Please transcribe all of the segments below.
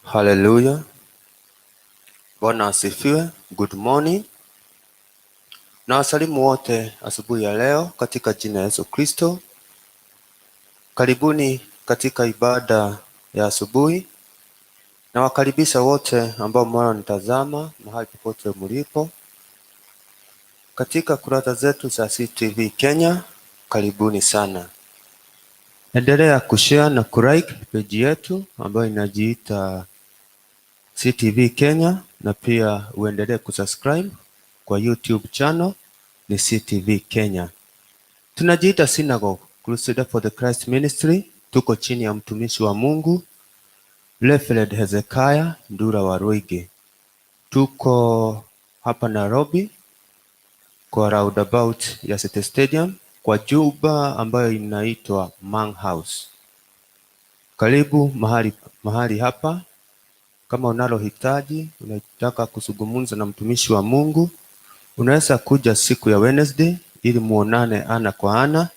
Haleluya. Bwana asifiwe. Good morning. Na wasalimu wote asubuhi ya leo katika jina la Yesu Kristo. Karibuni katika ibada ya asubuhi. Na wakaribisha wote ambao mwananitazama mahali popote mlipo. Katika kurasa zetu za CTV Kenya, karibuni sana. Endelea kushare na kulike page yetu ambayo inajiita CTV Kenya, na pia uendelee kusubscribe kwa YouTube channel ni CTV Kenya. Tunajiita Synagogue Crusade for the Christ Ministry. Tuko chini ya mtumishi wa Mungu Reverend Hezekiah Ndura wa Ruigi. Tuko hapa Nairobi kwa roundabout ya City Stadium kwa jumba ambayo inaitwa Mang House. Karibu mahali hapa. Kama unalohitaji, unataka kuzungumza na mtumishi wa Mungu, unaweza kuja siku ya Wednesday ili muonane ana kwa ana.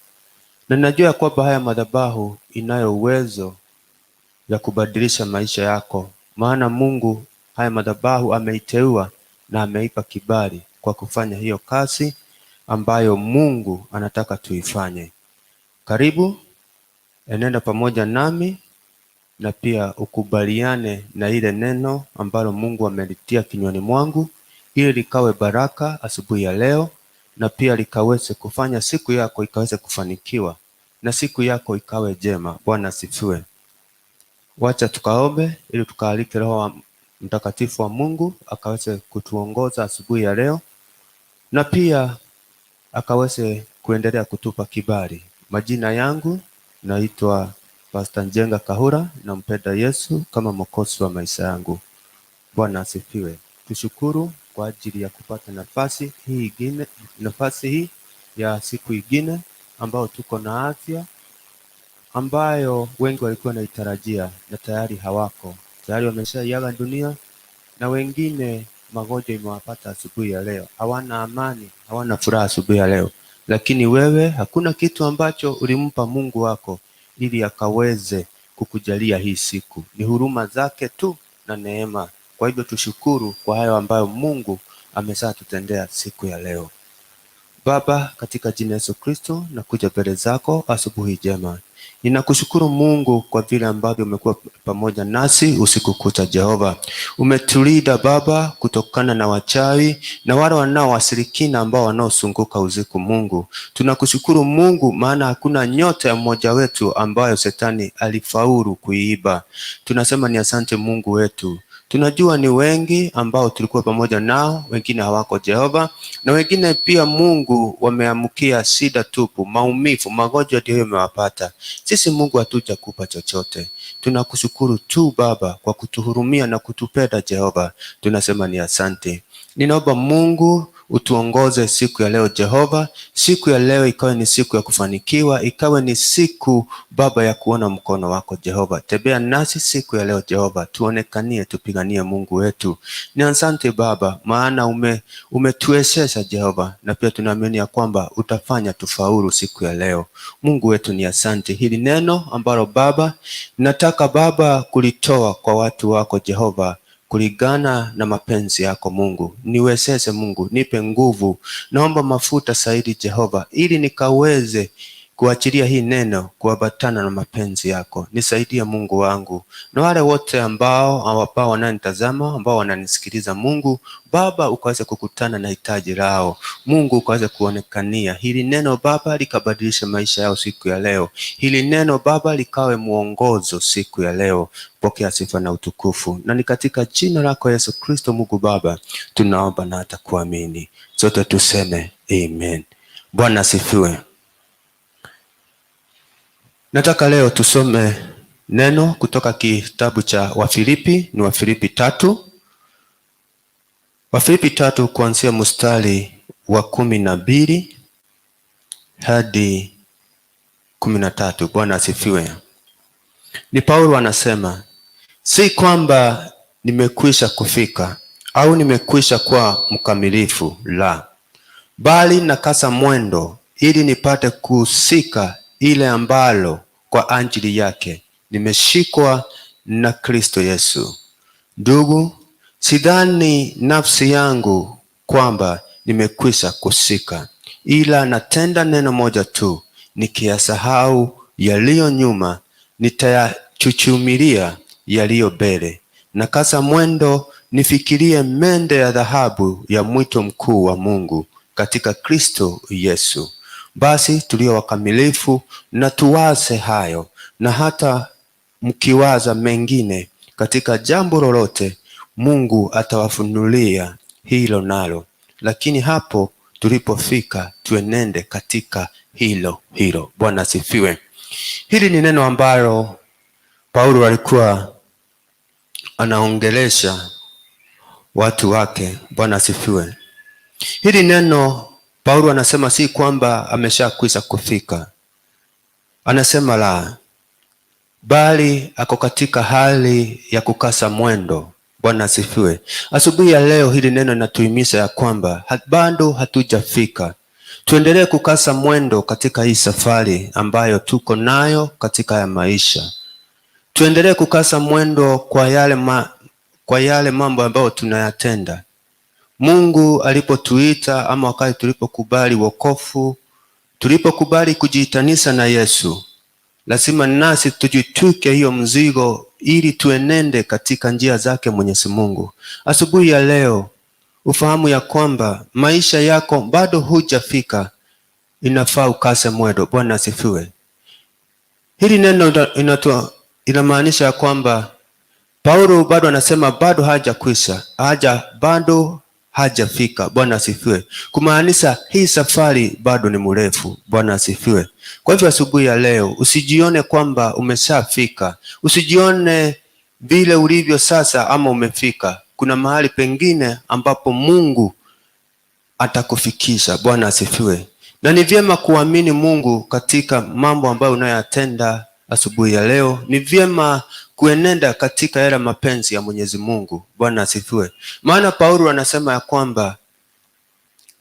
Na najua kwamba haya madhabahu inayo uwezo ya kubadilisha maisha yako. Maana Mungu haya madhabahu ameiteua na ameipa kibali kwa kufanya hiyo kazi ambayo Mungu anataka tuifanye. Karibu, enenda pamoja nami na pia ukubaliane na ile neno ambalo Mungu amelitia kinywani mwangu ili likawe baraka asubuhi ya leo, na pia likaweze kufanya siku yako ikaweze kufanikiwa na siku yako ikawe jema. Bwana asifiwe. Wacha tukaombe ili tukaalike Roho Mtakatifu wa Mungu akaweze kutuongoza asubuhi ya leo, na pia akaweze kuendelea kutupa kibali. Majina yangu naitwa Pastor Njenga Kahura, na mpenda Yesu kama mwokozi wa maisha yangu. Bwana asifiwe. Tushukuru kwa ajili ya kupata nafasi hii ya siku ingine ambao tuko na afya, ambayo wengi walikuwa wanaitarajia na tayari hawako. Tayari wameshaiaga dunia, na wengine magonjwa imewapata asubuhi ya leo. Hawana amani, hawana furaha asubuhi ya leo. Lakini wewe hakuna kitu ambacho ulimpa Mungu wako ili akaweze kukujalia hii siku. Ni huruma zake tu na neema. Kwa hivyo tushukuru kwa hayo ambayo Mungu ameshatutendea siku ya leo. Baba, katika jina la Yesu Kristo nakuja mbele zako asubuhi njema. Ninakushukuru Mungu kwa vile ambavyo umekuwa pamoja nasi usiku kucha. Jehova, umetulinda Baba kutokana na wachawi na wale wanaowashirikina ambao wanaosunguka usiku. Mungu, tunakushukuru Mungu, maana hakuna nyota ya mmoja wetu ambayo Shetani alifaulu kuiiba. Tunasema ni asante Mungu wetu. Tunajua ni wengi ambao tulikuwa pamoja nao, wengine hawako Jehova, na wengine pia Mungu wameamkia shida tupu, maumivu, magonjwa ndio yamewapata. Sisi Mungu hatuja kupa chochote. Tunakushukuru tu Baba kwa kutuhurumia na kutupenda Jehova. Tunasema ni asante. Ninaomba Mungu utuongoze siku ya leo Jehova. Siku ya leo ikawe ni siku ya kufanikiwa, ikawe ni siku Baba ya kuona mkono wako Jehova. Tembea nasi siku ya leo Jehova, tuonekanie, tupiganie Mungu wetu. Ni asante Baba, maana umetuwezesha Jehova, na pia tunaamini ya kwamba utafanya tufaulu siku ya leo. Mungu wetu ni asante. Hili neno ambalo Baba nataka Baba kulitoa kwa watu wako Jehova, kulingana na mapenzi yako Mungu. Niwezeshe Mungu, nipe nguvu. Naomba mafuta zaidi Jehova, ili nikaweze kuachilia hii neno kuambatana na mapenzi yako. Nisaidie Mungu wangu, na wale wote ambao wananitazama, ambao wananisikiliza, Mungu Baba ukaweze kukutana na hitaji lao. Mungu ukaweze kuonekania hili neno Baba likabadilisha maisha yao siku ya leo. Hili neno Baba likawe mwongozo siku ya leo. Pokea sifa na utukufu, na ni katika jina lako Yesu Kristo Mungu Baba tunaomba na hata kuamini. Sote tuseme amen. Bwana asifiwe. Nataka leo tusome neno kutoka kitabu cha Wafilipi, ni Wafilipi 3. Wafilipi 3 kuanzia mstari wa 12 hadi 13. Bwana asifiwe. Ni Paulo anasema, si kwamba nimekwisha kufika au nimekwisha kuwa mkamilifu, la, bali nakasa mwendo ili nipate kusika ile ambalo kwa ajili yake nimeshikwa na Kristo Yesu. Ndugu, sidhani nafsi yangu kwamba nimekwisha kusika, ila natenda neno moja tu, nikiyasahau yaliyo nyuma, nitayachuchumilia yaliyo mbele. Nakasa mwendo nifikirie mende ya dhahabu ya mwito mkuu wa Mungu katika Kristo Yesu. Basi tulio wakamilifu na tuwaze hayo, na hata mkiwaza mengine katika jambo lolote, Mungu atawafunulia hilo nalo. Lakini hapo tulipofika tuenende katika hilo hilo. Bwana asifiwe. Hili ni neno ambalo Paulo alikuwa anaongelesha watu wake. Bwana asifiwe. Hili neno Paulo anasema si kwamba ameshakwisha kufika. Anasema la, bali ako katika hali ya kukasa mwendo. Bwana asifiwe. Asubuhi ya leo hili neno linatuhimiza ya kwamba bado hatujafika. Tuendelee kukasa mwendo katika hii safari ambayo tuko nayo katika ya maisha. Tuendelee kukasa mwendo kwa yale mambo ambayo tunayatenda. Mungu alipotuita, ama wakati tulipokubali wokovu, tulipokubali kujiitanisha na Yesu, lazima nasi tujitwike hiyo mzigo ili tuenende katika njia zake Mwenyezi Mungu. Asubuhi ya leo ufahamu ya kwamba maisha yako bado hujafika, inafaa ukase mwendo. Bwana asifiwe. Hili neno inamaanisha ya kwamba Paulo bado anasema bado bado hajafika. Bwana asifiwe. Kumaanisha hii safari bado ni mrefu. Bwana asifiwe. Kwa hivyo asubuhi ya leo usijione kwamba umeshafika. Usijione vile ulivyo sasa ama umefika. Kuna mahali pengine ambapo Mungu atakufikisha. Bwana asifiwe. Na ni vyema kuamini Mungu katika mambo ambayo unayotenda asubuhi ya leo. Ni vyema kuenenda katika yale mapenzi ya Mwenyezi Mungu. Bwana asifiwe. Maana Paulo anasema ya kwamba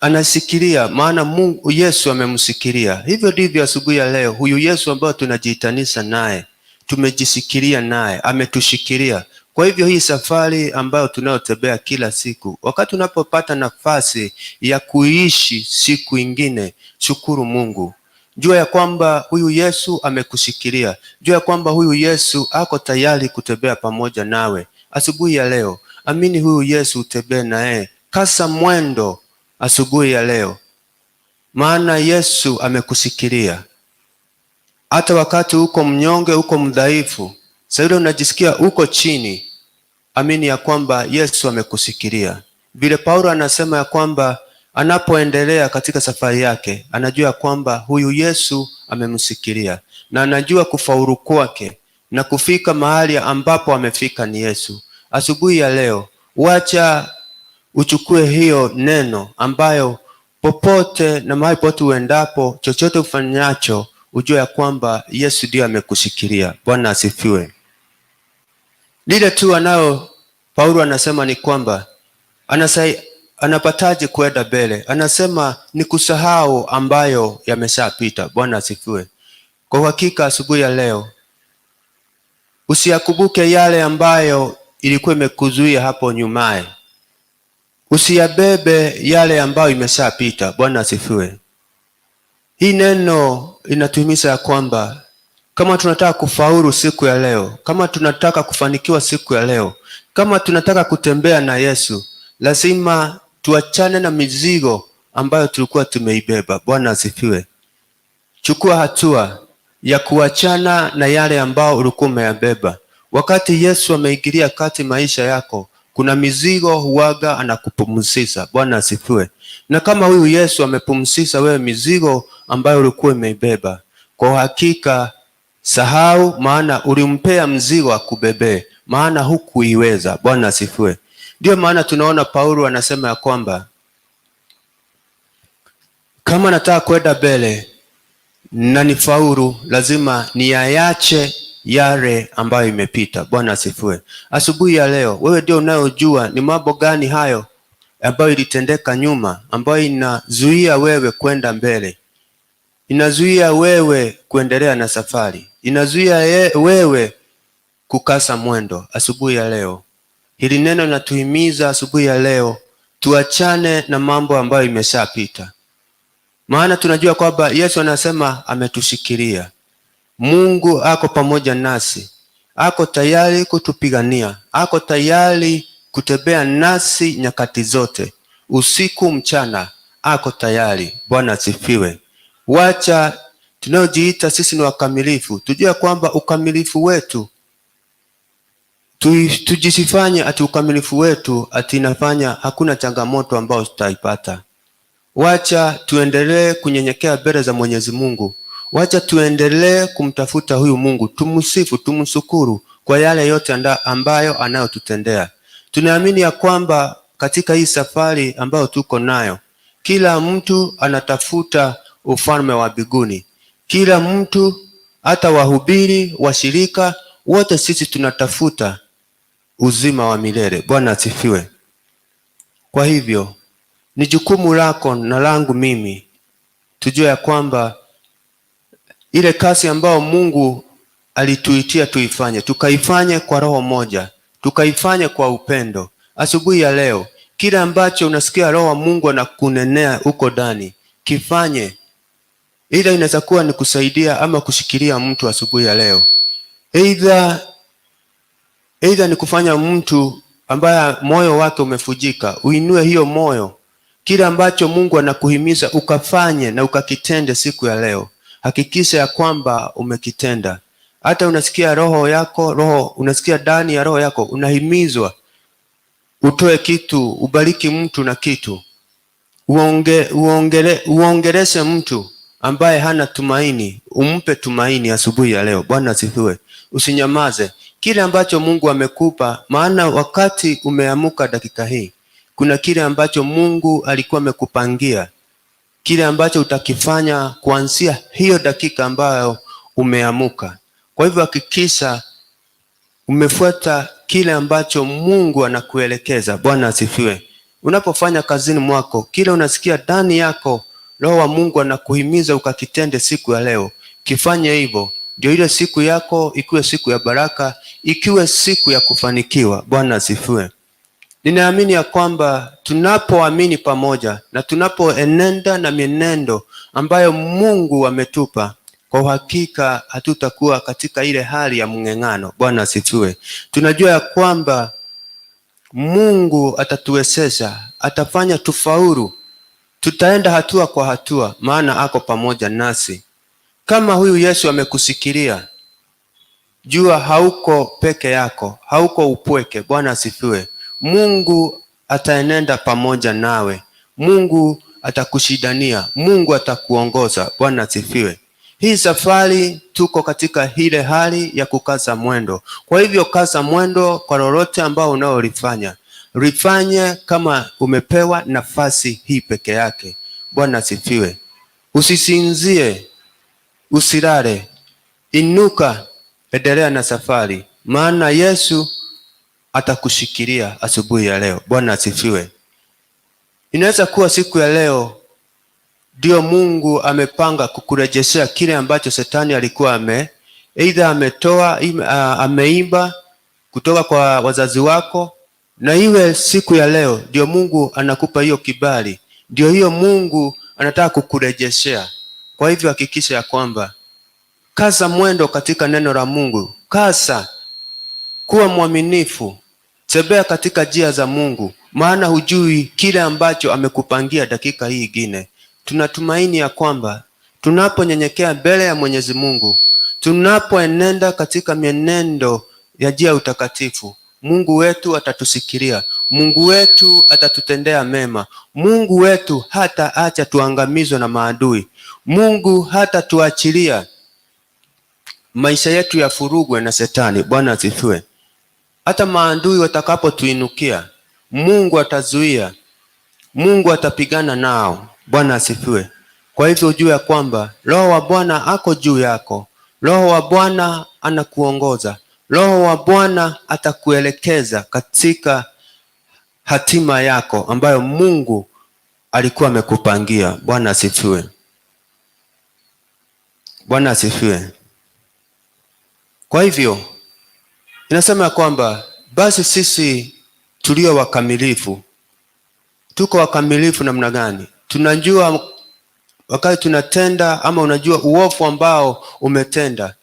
anasikilia, maana Mungu Yesu amemsikilia. Hivyo ndivyo asubuhi ya leo huyu Yesu ambao tunajiitanisha naye, tumejisikilia naye, ametushikilia. Kwa hivyo hii safari ambayo tunayotembea kila siku, wakati unapopata nafasi ya kuishi siku ingine, shukuru Mungu. Jua ya kwamba huyu Yesu amekushikilia. Jua ya kwamba huyu Yesu ako tayari kutembea pamoja nawe. Asubuhi ya leo, amini huyu Yesu, utembee naye. Kasa mwendo asubuhi ya leo, maana Yesu amekushikilia. Hata wakati uko mnyonge, uko mdhaifu, sasa unajisikia uko chini, amini ya kwamba Yesu amekushikilia. Vile Paulo anasema ya kwamba anapoendelea katika safari yake, anajua kwamba huyu Yesu amemsikilia, na anajua kufaulu kwake na kufika mahali ambapo amefika ni Yesu. Asubuhi ya leo, wacha uchukue hiyo neno ambayo popote na mahali pote uendapo, chochote ufanyacho, ujue ya kwamba Yesu ndiye amekushikilia. Bwana asifiwe. Lile tu Paulo anasema ni kwamba anapataje kwenda mbele? Anasema ni kusahau ambayo yameshapita. Bwana asifiwe. Kwa hakika asubuhi ya leo usiyakumbuke yale ambayo ilikuwa imekuzuia hapo nyumaye. Usiyabebe yale ambayo imeshapita. Bwana asifiwe. Hii neno inatuhimiza ya kwamba kama tunataka kufaulu siku ya leo, kama tunataka kufanikiwa siku ya leo, kama tunataka kutembea na Yesu, lazima tuachane na mizigo ambayo tulikuwa tumeibeba. Bwana asifiwe. Chukua hatua ya kuachana na yale ambao ulikuwa umeyabeba. Wakati Yesu ameingilia kati maisha yako, kuna mizigo huaga anakupumzisha. Bwana asifiwe. Na kama huyu Yesu amepumzisha wewe mizigo ambayo ulikuwa umeibeba, kwa hakika sahau, maana ulimpea mzigo akubebee, maana hukuiweza. Bwana asifiwe. Ndio maana tunaona Paulo anasema ya kwamba kama nataka kwenda mbele na nifaulu, lazima niayache yale ambayo imepita. Bwana asifiwe. Asubuhi ya leo, wewe ndio unayojua ni mambo gani hayo ambayo ilitendeka nyuma, ambayo inazuia wewe kwenda mbele, inazuia wewe kuendelea na safari, inazuia wewe kukasa mwendo. Asubuhi ya leo, hili neno linatuhimiza asubuhi ya leo tuachane na mambo ambayo imeshapita, maana tunajua kwamba Yesu anasema ametushikilia. Mungu ako pamoja nasi, ako tayari kutupigania, ako tayari kutembea nasi nyakati zote, usiku mchana, ako tayari. Bwana asifiwe. Wacha tunaojiita sisi ni wakamilifu tujue kwamba ukamilifu wetu, tujisifanye ati ukamilifu wetu ati inafanya hakuna changamoto ambayo tutaipata. Wacha tuendelee kunyenyekea mbele za Mwenyezi Mungu. Wacha tuendelee kumtafuta huyu Mungu, tumsifu, tumshukuru kwa yale yote ambayo anayotutendea. Tunaamini ya kwamba katika hii safari ambayo tuko nayo, kila mtu anatafuta ufalme wa mbinguni. Kila mtu, hata wahubiri, washirika, wote sisi tunatafuta uzima wa milele. Bwana asifiwe. Kwa hivyo ni jukumu lako na langu mimi tujue ya kwamba ile kazi ambayo Mungu alituitia tuifanye, tukaifanye kwa roho moja, tukaifanye kwa upendo. Asubuhi ya leo, kile ambacho unasikia roho wa Mungu anakunenea huko ndani, kifanye. Ila inaweza kuwa ni kusaidia ama kushikilia mtu asubuhi ya leo. Either ni kufanya mtu ambaye moyo wake umefujika, uinue hiyo moyo. Kile ambacho Mungu anakuhimiza ukafanye na ukakitende siku ya leo, hakikisha ya kwamba umekitenda. Hata unasikia unasikia ndani ya roho yako unahimizwa utoe kitu, ubariki mtu na kitu, uongeleshe mtu ambaye hana tumaini, umpe tumaini asubuhi ya leo. Bwana asifiwe. Usinyamaze kile ambacho Mungu amekupa, maana wakati umeamuka dakika hii, kuna kile ambacho Mungu alikuwa amekupangia, kile ambacho utakifanya kuanzia hiyo dakika ambayo umeamuka. Kwa hivyo hakikisha umefuata kile ambacho Mungu anakuelekeza. Bwana asifiwe. Unapofanya kazini mwako, kile unasikia ndani yako Roho wa Mungu anakuhimiza ukakitende siku ya leo, kifanye hivyo, ndio ile siku yako ikiwe siku ya baraka, ikiwe siku ya kufanikiwa. Bwana asifiwe. Ninaamini ya kwamba tunapoamini pamoja na tunapoenenda na mienendo ambayo Mungu ametupa, kwa uhakika hatutakuwa katika ile hali ya mng'eng'ano. Bwana asifiwe. Tunajua ya kwamba Mungu atatuwezesha, atafanya tufaulu. Tutaenda hatua kwa hatua, maana ako pamoja nasi. Kama huyu Yesu amekusikilia, jua hauko peke yako, hauko upweke. Bwana asifiwe. Mungu ataenenda pamoja nawe. Mungu atakushidania. Mungu atakuongoza. Bwana asifiwe. Hii safari tuko katika ile hali ya kukaza mwendo. Kwa hivyo kaza mwendo kwa lolote ambao unaolifanya. Rifanye kama umepewa nafasi hii peke yake. Bwana asifiwe. Usisinzie, usilale. Inuka, endelea na safari, maana Yesu atakushikilia asubuhi ya leo. Bwana asifiwe. Inaweza kuwa siku ya leo ndio Mungu amepanga kukurejeshea kile ambacho Shetani alikuwa either ametoa, ameiba kutoka kwa wazazi wako, na iwe siku ya leo ndio Mungu anakupa hiyo kibali, ndio hiyo Mungu anataka kukurejeshea Kwa hivyo hakikisha ya kwamba kaza mwendo katika neno la Mungu. Kaza kuwa mwaminifu, tembea katika njia za Mungu, maana hujui kile ambacho amekupangia dakika hii ingine. Tunatumaini ya kwamba tunaponyenyekea mbele ya Mwenyezi Mungu, tunapoenenda katika mienendo ya njia utakatifu, Mungu wetu atatusikilia, Mungu wetu atatutendea mema, Mungu wetu hata acha tuangamizwe na maadui, Mungu hata tuachilia maisha yetu yafurugwe na Shetani. Bwana asifiwe. Hata maadui watakapotuinukia, Mungu atazuia, Mungu atapigana nao. Bwana asifiwe. Kwa hivyo ujue ya kwamba Roho wa Bwana ako juu yako, Roho wa Bwana anakuongoza, Roho wa Bwana atakuelekeza katika hatima yako ambayo Mungu alikuwa amekupangia. Bwana asifiwe. Bwana asifiwe. Kwa hivyo inasema ya kwamba basi sisi tulio wakamilifu, tuko wakamilifu namna gani? Tunajua wakati tunatenda, ama unajua uovu ambao umetenda,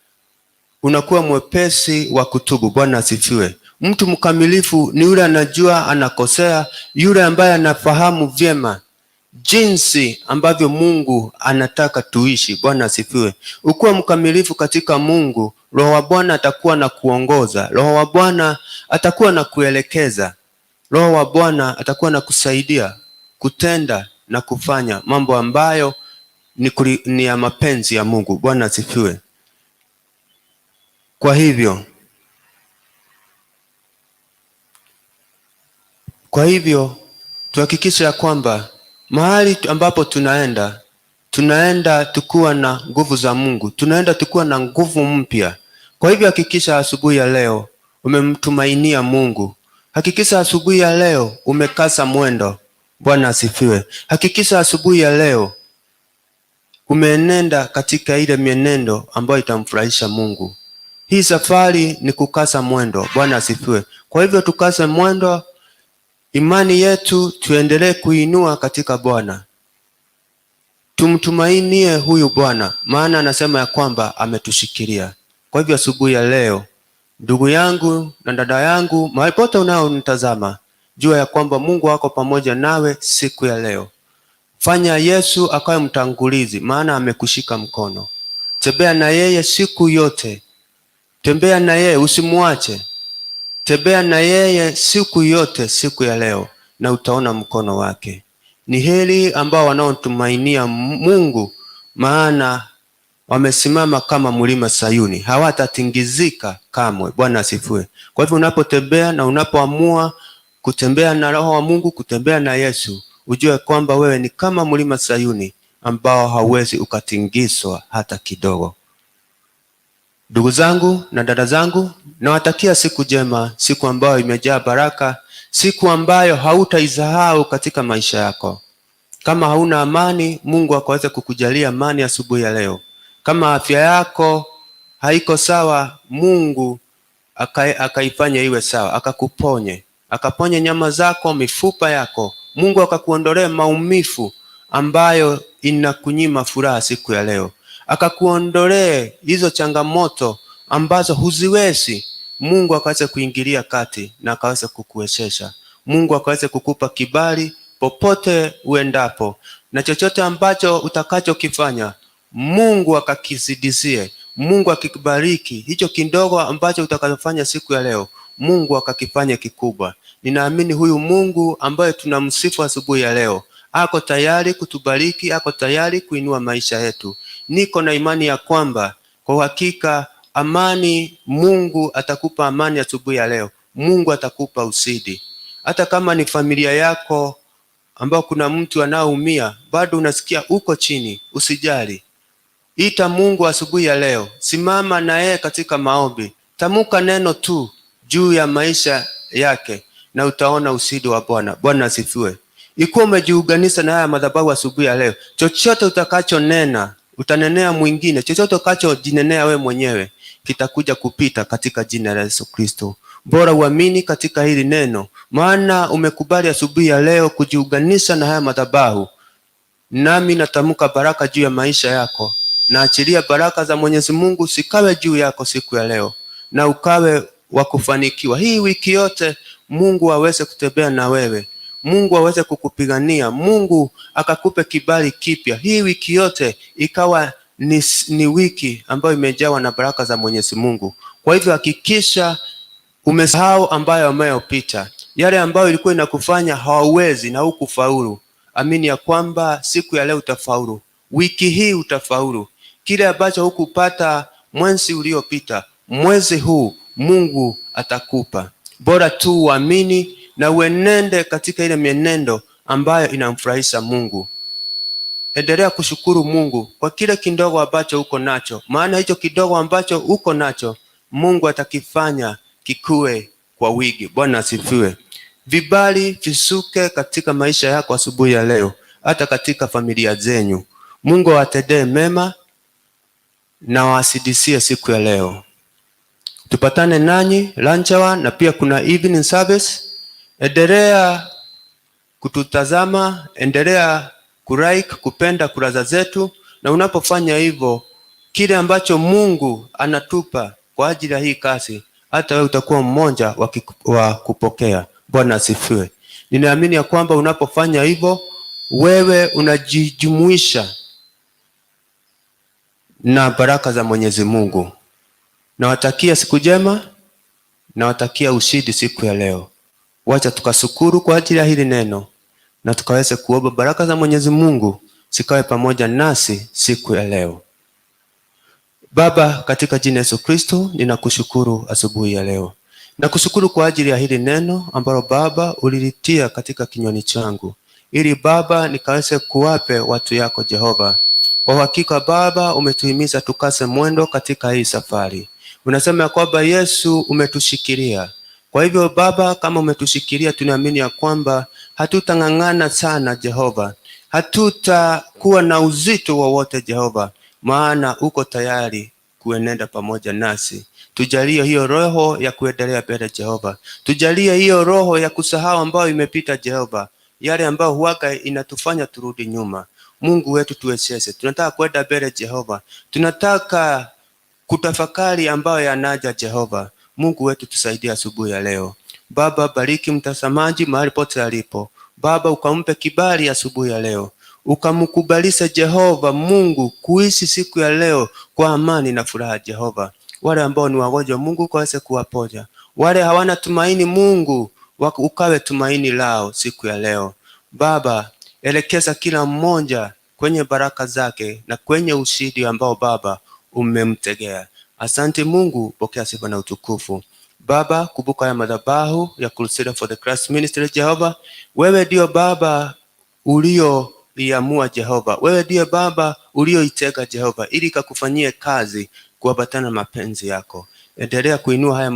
unakuwa mwepesi wa kutubu. Bwana asifiwe. Mtu mkamilifu ni yule anajua anakosea, yule ambaye anafahamu vyema jinsi ambavyo Mungu anataka tuishi. Bwana asifiwe. Ukiwa mkamilifu katika Mungu, Roho wa Bwana atakuwa na kuongoza, Roho wa Bwana atakuwa na kuelekeza, Roho wa Bwana atakuwa na kusaidia kutenda na kufanya mambo ambayo ni ya mapenzi ya Mungu. Bwana asifiwe. Kwa hivyo tuhakikishe ya kwamba mahali ambapo tunaenda tukuwa na nguvu za Mungu, tunaenda tukuwa na nguvu mpya. Kwa hivyo hakikisha asubuhi ya leo umemtumainia Mungu. Hakikisha asubuhi ya leo umekasa mwendo. Bwana asifiwe. Hakikisha asubuhi ya leo umeenenda katika ile mienendo ambayo itamfurahisha Mungu. Hii safari ni kukasa mwendo. Bwana asifiwe. Kwa hivyo tukase mwendo, imani yetu tuendelee kuinua katika Bwana. Tumtumainie huyu Bwana, maana anasema ya kwamba ametushikilia. Kwa hivyo asubuhi ya leo, ndugu yangu na dada yangu, mahali pote unaonitazama, jua ya kwamba Mungu wako pamoja nawe siku ya leo. Fanya Yesu akawe mtangulizi, maana amekushika mkono. Tembea na yeye siku yote. Tembea na yeye, usimuache. Tembea na yeye siku yote, siku ya leo, na utaona mkono wake. Ni heri ambao wanaotumainia Mungu, maana wamesimama kama mlima Sayuni, hawatatingizika kamwe. Bwana asifiwe. Kwa hivyo unapotembea na unapoamua kutembea na Roho wa Mungu, kutembea na Yesu, ujue kwamba wewe ni kama mlima Sayuni ambao hauwezi ukatingizwa hata kidogo. Ndugu zangu na dada zangu, nawatakia siku njema, siku ambayo imejaa baraka, siku ambayo hautaisahau katika maisha yako. Kama hauna amani, Mungu akaweze kukujalia amani asubuhi ya leo. Kama afya yako haiko sawa, Mungu akaifanye iwe sawa, akakuponye, akaponye nyama zako, mifupa yako. Mungu akakuondolee maumivu ambayo inakunyima furaha siku ya leo, akakuondolee hizo changamoto ambazo huziwezi. Mungu akaweze kuingilia kati na akaweze kukuwezesha. Mungu akaweze kukupa kibali popote uendapo, na chochote ambacho utakachokifanya Mungu akakizidizie. Mungu akikubariki hicho kidogo ambacho utakachofanya siku ya leo, Mungu akakifanya kikubwa. Ninaamini huyu Mungu ambaye tunamsifu asubuhi ya leo ako tayari kutubariki, ako tayari kuinua maisha yetu. Niko na imani ya kwamba kwa uhakika amani, Mungu atakupa amani asubuhi ya leo. Mungu atakupa ushindi. Hata kama ni familia yako ambao kuna mtu anaumia, bado unasikia uko chini, usijali. Ita Mungu asubuhi ya leo, simama na yeye katika maombi, tamuka neno tu juu ya maisha yake na utaona ushindi wa Bwana. Bwana asifiwe. Ikiwa umejiunganisha na haya madhabahu asubuhi ya leo, chochote utakachonena utanenea mwingine, chochote utakachojinenea we mwenyewe kitakuja kupita katika jina la Yesu Kristo. Bora uamini katika hili neno, maana umekubali asubuhi ya leo kujiunganisha na haya madhabahu. nami natamka baraka juu ya maisha yako. Naachilia baraka za Mwenyezi Mungu sikawe juu yako siku ya leo, na ukawe wa kufanikiwa. Hii wiki yote Mungu aweze kutembea na wewe, Mungu aweze kukupigania, Mungu akakupe kibali kipya. Hii wiki yote ikawa ni wiki ambayo imejawa na baraka za Mwenyezi Mungu. Kwa hivyo hakikisha umesahau ambayo yameyopita, yale ambayo ilikuwa inakufanya hauwezi na hukufaulu. Amini ya kwamba siku ya leo utafaulu, wiki hii utafaulu. Kile ambacho hukupata mwezi uliopita, mwezi huu Mungu atakupa. Bora tu uamini na uenende katika ile mienendo ambayo inamfurahisha Mungu. Endelea kushukuru Mungu kwa kile kidogo ambacho uko nacho, maana hicho kidogo ambacho uko nacho Mungu atakifanya kikue kwa wingi. Bwana asifiwe. Vibali visuke katika maisha yako asubuhi ya leo, hata katika familia zenyu. Mungu awatendee mema na wasidisie siku ya leo. Tupatane nanyi lunch hour, na pia kuna evening service. Endelea kututazama, endelea kulike, kupenda kurasa zetu, na unapofanya hivyo, kile ambacho Mungu anatupa kwa ajili ya hii kazi, hata wewe utakuwa mmoja wa kupokea. Bwana asifiwe. Ninaamini ya kwamba unapofanya hivyo, wewe unajijumuisha na baraka za Mwenyezi Mungu. Nawatakia siku njema, nawatakia ushindi siku ya leo. Wacha tukashukuru kwa ajili ya hili neno, na tukaweze kuomba baraka za Mwenyezi Mungu sikawe pamoja nasi siku ya leo. Baba, katika jina Yesu Kristo, ninakushukuru asubuhi ya leo. Nakushukuru kwa ajili ya hili neno ambalo Baba ulilitia katika kinywani changu, ili Baba nikaweze kuwape watu yako Jehova. Kwa hakika Baba umetuhimiza tukase mwendo katika hii safari. Unasema ya kwamba Yesu umetushikilia. Kwa hivyo Baba, kama umetushikilia, tunaamini ya kwamba hatutang'ang'ana sana Jehova, hatutakuwa na uzito wowote Jehova, maana uko tayari kuenenda pamoja nasi. Tujalie hiyo roho ya kuendelea mbele Jehova. Tujalie hiyo roho ya kusahau ambayo imepita Jehova, yale ambayo huaga inatufanya turudi nyuma. Mungu wetu tuwezeshe. Tunataka kwenda mbele Jehova, tunataka kutafakari ambayo yanaja Jehova. Mungu wetu tusaidie asubuhi ya leo. Baba, bariki mtazamaji mahali pote alipo. Baba, ukampe kibali asubuhi ya leo, ukamkubalise Jehova Mungu kuishi siku ya leo kwa amani na furaha Jehova. Wale ambao ni wagonjwa Mungu ukaweze kuwaponya, wale hawana tumaini Mungu ukawe tumaini lao siku ya leo. Baba, elekeza kila mmoja kwenye baraka zake na kwenye ushindi ambao Baba umemtegea. Asante Mungu, pokea sifa na utukufu. Baba, kumbuka ya madhabahu ya Crusade for the Christ Ministry Jehova. Wewe ndio Baba ulioiamua Jehova, wewe ndio Baba ulioitega Jehova, ili kakufanyie kazi kuambatana mapenzi yako. Endelea kuinua haya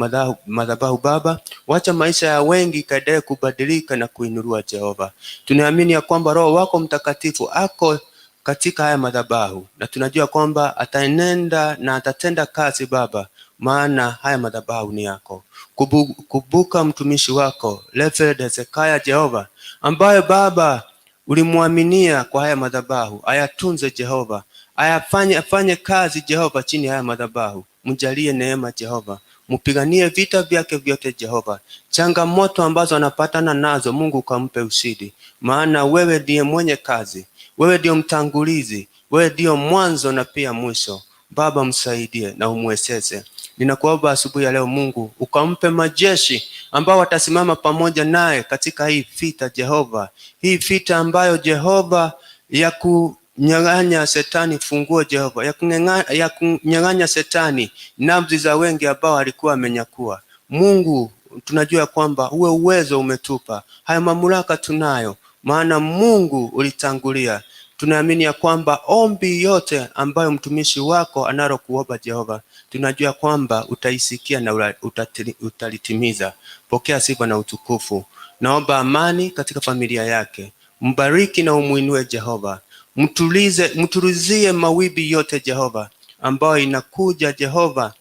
madhabahu Baba, wacha maisha ya wengi kaendelee kubadilika na kuinuliwa Jehova. Tunaamini ya kwamba Roho wako Mtakatifu ako katika haya madhabahu, na tunajua kwamba ataenenda na atatenda kazi Baba, maana haya madhabahu ni yako. Kumbuka mtumishi wako Reverend Hezekiah Jehova, ambaye Baba ulimwaminia kwa haya madhabahu. Ayatunze Jehova, afanye kazi Jehova chini haya madhabahu. Mjalie neema Jehova, mpiganie vita vyake vyote Jehova. Changamoto ambazo anapatana nazo Mungu ukampe ushindi, maana wewe ndiye mwenye kazi, wewe ndio mtangulizi, wewe ndio mwanzo na pia mwisho. Baba, msaidie na umwezeshe. Ninakuomba asubuhi ya leo Mungu ukampe majeshi ambao watasimama pamoja naye katika hii vita Jehova, hii vita ambayo Jehova ya kunyang'anya shetani funguo Jehova, ya kunyang'anya shetani nafsi za wengi ambao alikuwa amenyakua. Mungu, tunajua kwamba uwe uwezo umetupa, haya mamlaka tunayo, maana Mungu ulitangulia. Tunaamini ya kwamba ombi yote ambayo mtumishi wako analokuomba Jehova, tunajua kwamba utaisikia na utalitimiza. Pokea sifa na utukufu. Naomba amani katika familia yake. Mbariki na umuinue Jehova. Mtulizie mawimbi yote Jehova ambayo inakuja Jehova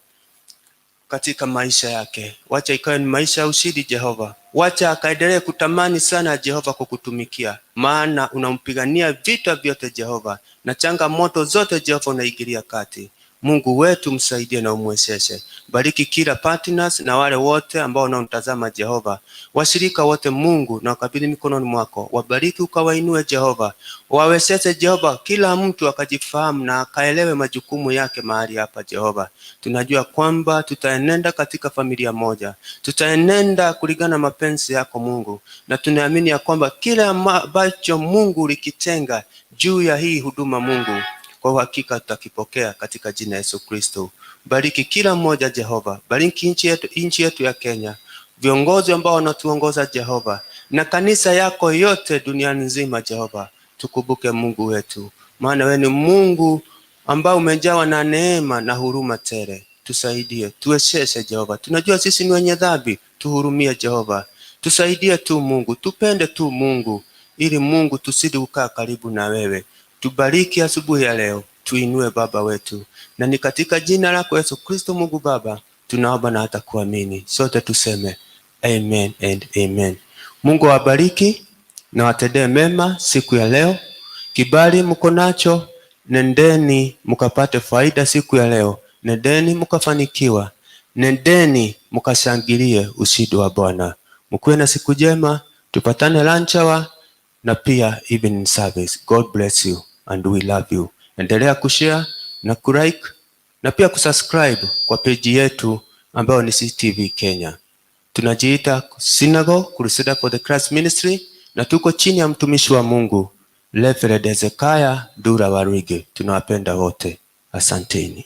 katika maisha yake. Wacha ikawe ni maisha ya ushindi Jehova. Wacha akaendelee kutamani sana Jehova kukutumikia, maana unampigania vita vyote Jehova, na changamoto zote Jehova unaigilia kati. Mungu wetu msaidie na umwezeshe. Bariki kila partners na wale wote ambao wanaotazama Jehova. Washirika wote Mungu na wakabidhi mikononi mwako. Wabariki ukawainue Jehova. Wawezeshe Jehova, kila mtu akajifahamu na akaelewe majukumu yake mahali hapa Jehova. Tunajua kwamba tutaenenda katika familia moja. Tutaenenda kulingana na mapenzi yako Mungu. Na tunaamini ya kwamba kila ambacho Mungu ulikitenga juu ya hii huduma Mungu, kwa uhakika tutakipokea katika jina Yesu Kristo. Bariki kila mmoja Jehova. Bariki nchi yetu ya Kenya. Viongozi ambao wanatuongoza Jehova, na kanisa yako yote duniani nzima Jehova. Tukumbuke Mungu wetu, maana wewe ni Mungu ambao umejawa na neema na huruma tele. Tusaidie, tuwezeshe Jehova. Tunajua sisi ni wenye dhambi, tuhurumie Jehova. Tusaidie tu Mungu, tupende tu Mungu, ili Mungu tusidi kukaa karibu na wewe. Tubariki asubuhi ya leo, tuinue Baba wetu, na ni katika jina lako Yesu Kristo Mungu Baba tunaomba na hata kuamini. Sote tuseme amen and amen. Mungu awabariki na watendee mema siku ya leo. Kibali mko nacho, nendeni mkapate faida siku ya leo. Nendeni mkafanikiwa. Nendeni mkashangilie ushindi wa Bwana. Mkuwe na siku njema. Tupatane lunch hour na pia evening service. God bless you and we love you. Endelea kushare na kulike na pia kusubscribe kwa page yetu ambayo ni CTV Kenya. Tunajiita Synagogue Crusader for the Christ Ministry na tuko chini ya mtumishi wa Mungu Reverend Ezekiah Dura Warige. Tunawapenda wote. Asanteni.